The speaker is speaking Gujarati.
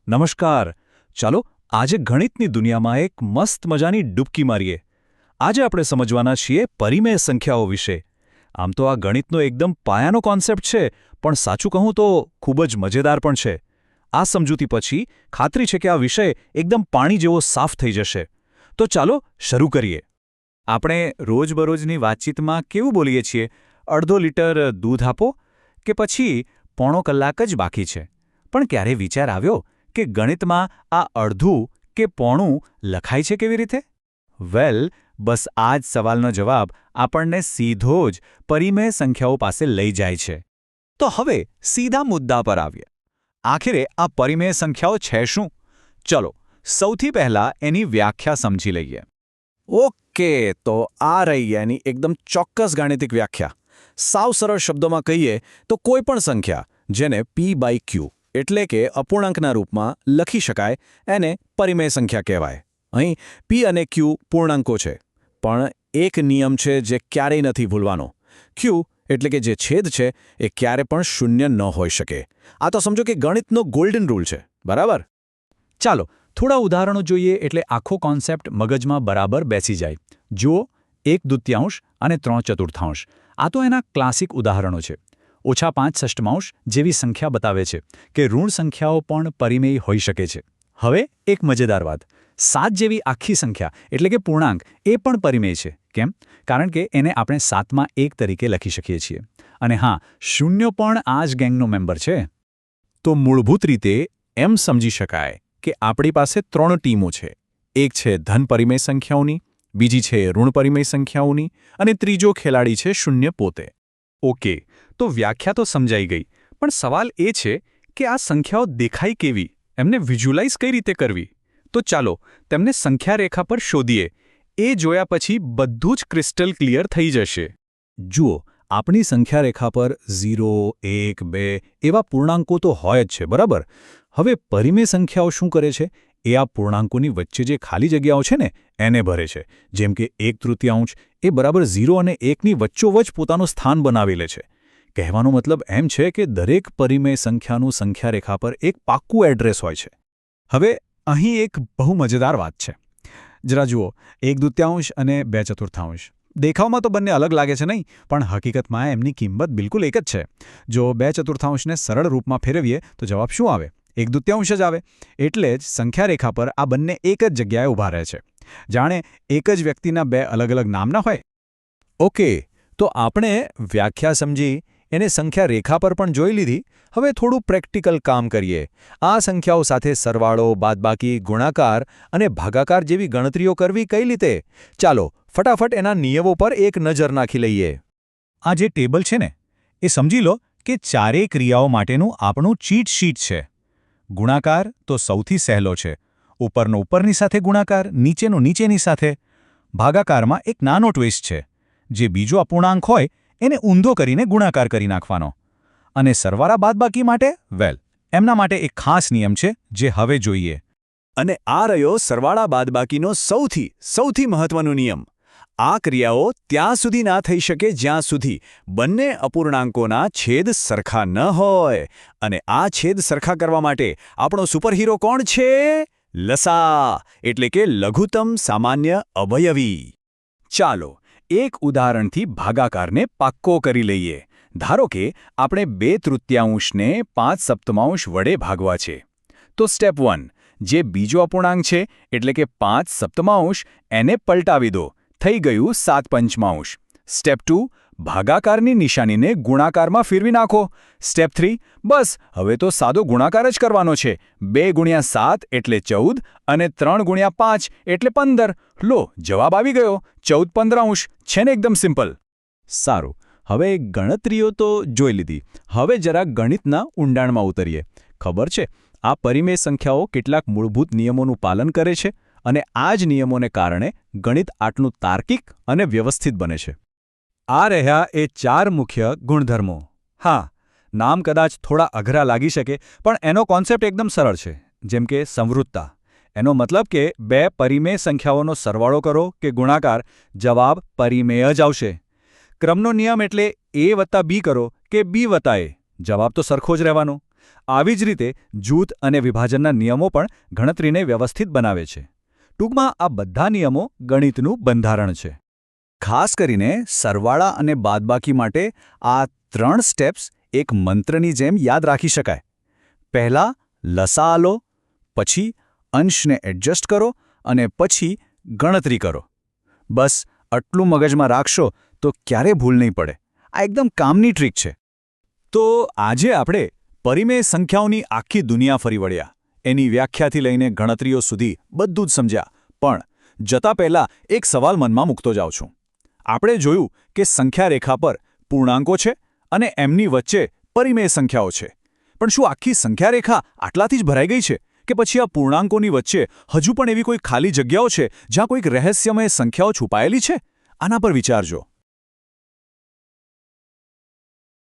નમસ્કાર. ચાલો આજે ગણિતની દુનિયામાં એક મસ્ત મજાની ડૂબકી મારીએ. આજે આપણે સમજવાના છીએ પરિમેય સંખ્યાઓ વિશે. આમ તો આ ગણિતનો એકદમ પાયાનો કોન્સેપ્ટ છે, પણ સાચું કહું તો ખૂબ જ મજેદાર પણ છે. આ સમજૂતી પછી ખાતરી છે કે આ વિષય એકદમ પાણી જેવો સાફ થઈ જશે. તો ચાલો શરૂ કરીએ. આપણે રોજબરોજની વાતચીતમાં કેવું બોલીએ છીએ, અડધો લીટર દૂધ આપો, કે પછી પોણો કલાક જ બાકી છે. પણ ક્યારે વિચાર આવ્યો કે ગણિતમાં આ અડધું કે પોણું લખાય છે કેવી રીતે? વેલ, બસ આ જ સવાલનો જવાબ આપણને સીધો જ પરિમેય સંખ્યાઓ પાસે લઈ જાય છે. તો હવે સીધા મુદ્દા પર આવીએ. આખરે આ પરિમેય સંખ્યાઓ છે શું? ચલો સૌથી પહેલા એની વ્યાખ્યા સમજી લઈએ. ઓકે, તો આ રહી એની એકદમ ચોક્કસ ગાણિતિક વ્યાખ્યા. સાવ સરળ શબ્દોમાં કહીએ તો કોઈ પણ સંખ્યા જેને p/q એટલે કે અપૂર્ણાંકના રૂપમાં લખી શકાય એને પરિમેય સંખ્યા કહેવાય. અહીં p અને q પૂર્ણાંકો છે, પણ એક નિયમ છે જે ક્યારેય નથી ભૂલવાનો. q એટલે કે જે છેદ છે એ ક્યારે પણ શૂન્ય ન હોઈ શકે. આ તો સમજો કે ગણિતનો ગોલ્ડન રૂલ છે, બરાબર? ચાલો થોડા ઉદાહરણો જોઈએ એટલે આખો કોન્સેપ્ટ મગજમાં બરાબર બેસી જાય. જુઓ, 1/2 અને 3/4. આ તો એના ક્લાસિક ઉદાહરણો છે. -5/6 જેવી સંખ્યા બતાવે છે કે ઋણ સંખ્યાઓ પણ પરિમેય હોઈ શકે છે. હવે એક મજેદાર વાત, 7 જેવી આખી સંખ્યા એટલે કે પૂર્ણાંક એ પણ પરિમેય છે. કેમ? કારણ કે એને આપણે 7માં 1 તરીકે લખી શકીએ છીએ. અને હા, શૂન્ય પણ આ જ ગેંગનો મેમ્બર છે. તો મૂળભૂત રીતે એમ સમજી શકાય કે આપણી પાસે 3 ટીમો છે. એક છે ધન પરિમેય સંખ્યાઓની, બીજી છે ઋણ પરિમેય સંખ્યાઓની, અને ત્રીજો ખેલાડી છે શૂન્ય પોતે. ઓકે, તો વ્યાખ્યા તો સમજાઈ ગઈ, પણ સવાલ એ છે કે આ સંખ્યાઓ દેખાય કેવી, એમને વિઝ્યુલાઇઝ કઈ રીતે કરવી? તો ચાલો તેમને સંખ્યા રેખા પર શોધીએ. એ જોયા પછી બધું જ ક્રિસ્ટલ ક્લિયર થઈ જશે. જુઓ, આપણી સંખ્યા રેખા પર 0, 1, 2 એવા પૂર્ણાંકો તો હોય જ છે, બરાબર? હવે પરિમેય સંખ્યાઓ શું કરે છે? એ આ પૂર્ણાંકોની વચ્ચે જે ખાલી જગ્યાઓ છે ને એને ભરે છે. જેમ કે 1/3 એ બરાબર 0 અને 1ની વચ્ચોવચ્ચ પોતાનું સ્થાન બનાવી લે છે. કહેવાનો મતલબ એમ છે કે દરેક પરિમેય સંખ્યાનું સંખ્યા રેખા પર એક પાક્કું એડ્રેસ હોય છે. હવે અહીં એક બહુ મજેદાર વાત છે. જરા જુઓ, 1/2 અને 2/4. દેખાવમાં તો બંને અલગ લાગે છે નહીં, પણ હકીકતમાં એમની કિંમત બિલકુલ એક જ છે. જો 2/4ને સરળ રૂપમાં ફેરવીએ તો જવાબ શું આવે? 1/2 જ આવે. એટલે જ સંખ્યા રેખા પર આ બંને એક જ જગ્યાએ ઊભા રહે છે, જાણે એક જ વ્યક્તિના બે અલગ અલગ નામ ના હોય. ઓકે, તો આપણે વ્યાખ્યા સમજી, એને સંખ્યા રેખા પર પણ જોઈ લીધી. હવે થોડું પ્રેક્ટિકલ કામ કરીએ. આ સંખ્યાઓ સાથે સરવાળો, બાદબાકી, ગુણાકાર અને ભાગાકાર જેવી ગણતરીઓ કરવી કઈ રીતે? ચાલો ફટાફટ એના નિયમો પર એક નજર નાખી લઈએ. આ જે ટેબલ છે ને, એ સમજી લો કે ચારેય ક્રિયાઓ માટેનું આપણું ચીટ શીટ છે. ગુણાકાર તો સૌથી સહેલો છે. ઉપરનો ઉપરની સાથે ગુણાકાર, નીચેનો નીચેની સાથે. ભાગાકારમાં એક નાનો ટ્વિસ્ટ છે. જે બીજો અપૂર્ણાંક હોય એને ઊંધો કરીને ગુણાકાર કરી નાખવાનો. અને સરવાળા બાદબાકી માટે? વેલ, એમના માટે એક ખાસ નિયમ છે જે હવે જોઈએ. અને આ રહ્યો સરવાળા બાદબાકીનો સૌથી મહત્વનો નિયમ. આ ક્રિયાઓ ત્યાં સુધી ના થઈ શકે જ્યાં સુધી બંને અપૂર્ણાંકોના છેદ સરખા ન હોય. અને આ છેદ સરખા કરવા માટે આપણો સુપરહીરો કોણ છે? લસા, એટલે કે લઘુત્તમ સામાન્ય અવયવી. ચાલો એક ઉદાહરણથી ભાગાકારને પાક્કો કરી લઈએ. ધારો કે આપણે 2/3ને 5/7 વડે ભાગવા છે. તો સ્ટેપ 1, જે બીજો અપૂર્ણાંક છે એટલે કે 5/7 એને પલટાવી દો. થઈ ગયું 7/5. સ્ટેપ 2, ભાગાકારની નિશાનીને ગુણાકારમાં ફેરવી નાખો. સ્ટેપ 3, બસ હવે તો સાદો ગુણાકાર જ કરવાનો છે. 2 × 7 એટલે 14 અને 3 × 5 એટલે 15. લો, જવાબ આવી ગયો. 14/15 છે ને એકદમ સિમ્પલ. સારું, હવે ગણતરીઓ તો જોઈ લીધી. હવે જરા ગણિતના ઊંડાણમાં ઉતરીએ. ખબર છે, આ પરિમેય સંખ્યાઓ કેટલાક મૂળભૂત નિયમોનું પાલન કરે છે, અને આ જ નિયમોને કારણે ગણિત આટલું તાર્કિક અને વ્યવસ્થિત બને છે. આ રહ્યા એ 4 મુખ્ય ગુણધર્મો. હા, નામ કદાચ થોડા અઘરા લાગી શકે, પણ એનો કોન્સેપ્ટ એકદમ સરળ છે. જેમ કે સમવૃત્તતા. એનો મતલબ કે બે પરિમેય સંખ્યાઓનો સરવાળો કરો કે ગુણાકાર, જવાબ પરિમેય જ આવશે. ક્રમનો નિયમ એટલે a વત્તા b કરો કે b વત્તા a, જવાબ તો સરખો જ રહેવાનો. આવી જ રીતે જૂથ અને વિભાજનના નિયમો પણ ગણતરીને વ્યવસ્થિત બનાવે છે. ટૂંકમાં આ બધા નિયમો ગણિતનું બંધારણ છે. ખાસ કરીને સરવાળા અને બાદબાકી માટે આ 3 સ્ટેપ્સ એક મંત્રની જેમ યાદ રાખી શકાય. પહેલા લસા લો, પછી અંશને એડજસ્ટ કરો અને પછી ગણતરી કરો. બસ આટલું મગજમાં રાખશો તો ક્યારે ભૂલ નહીં પડે. આ એકદમ કામની ટ્રીક છે. તો આજે આપણે પરિમેય સંખ્યાઓની આખી દુનિયા ફરી વળ્યા. એની વ્યાખ્યાથી લઈને ગણતરીઓ સુધી બધું જ સમજ્યા. પણ જતા પહેલાં એક સવાલ મનમાં મૂકતો જાઉં છું. આપણે જોયું કે સંખ્યા રેખા પર પૂર્ણાંકો છે અને એમની વચ્ચે પરિમેય સંખ્યાઓ છે. પણ શું આખી સંખ્યા રેખા આટલાથી જ ભરાઈ ગઈ છે કે પછી આ પૂર્ણાંકોની વચ્ચે હજુ પણ એવી કોઈ ખાલી જગ્યાઓ છે જ્યાં કોઈક રહસ્યમય સંખ્યાઓ છુપાયેલી છે? આના પર વિચારજો.